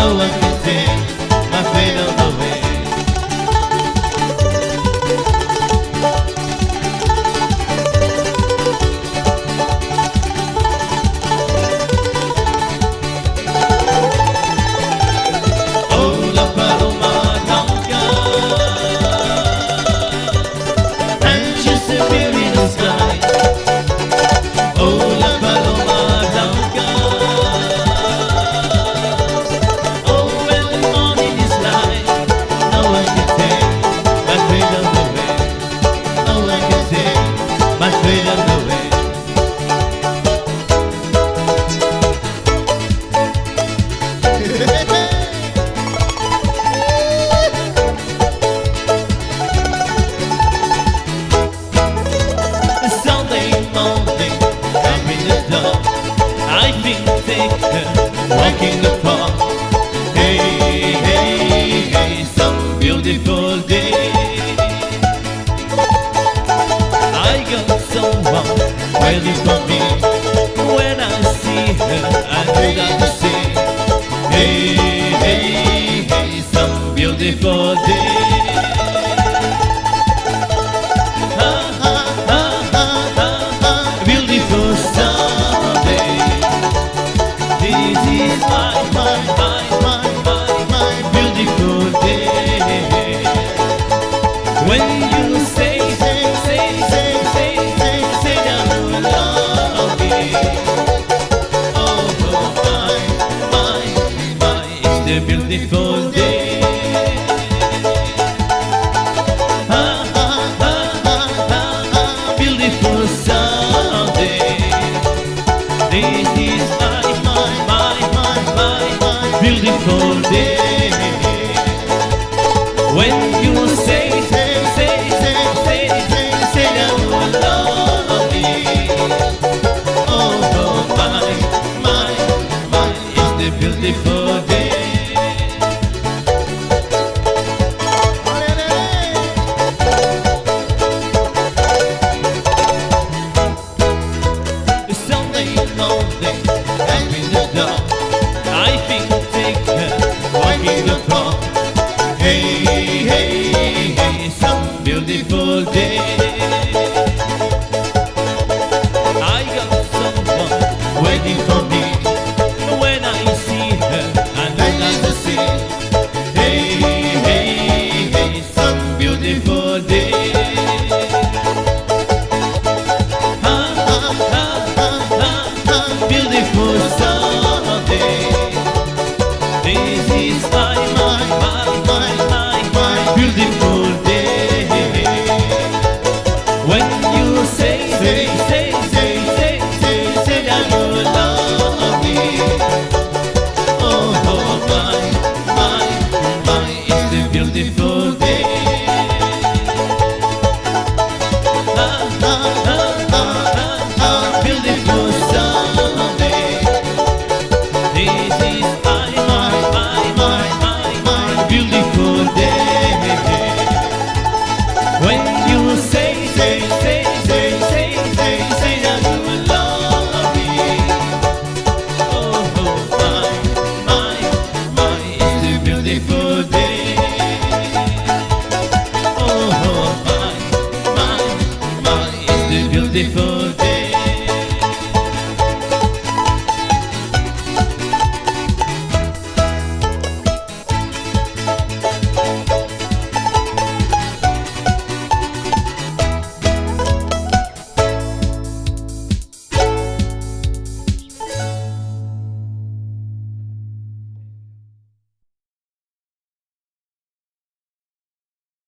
no one can take my freedom away. Oh, la paloma blanca, and just appear in the sky. Oh, la paloma blanca. Oh, when the morning is light, no one can take my freedom away. No one can take my freedom away. Sunday morning, I'm in the dark. I think walking the park. Hey, hey, hey, some beautiful day. I got someone waiting for me. When I see her, I do not say. Hey, hey, hey, some beautiful day. Beautiful Sunday. This is my beautiful day. When you say that you love me. Oh, my, it's the beautiful day. Beautiful Sunday. This is my beautiful day. When you say that you love me. Oh, my, it's the beautiful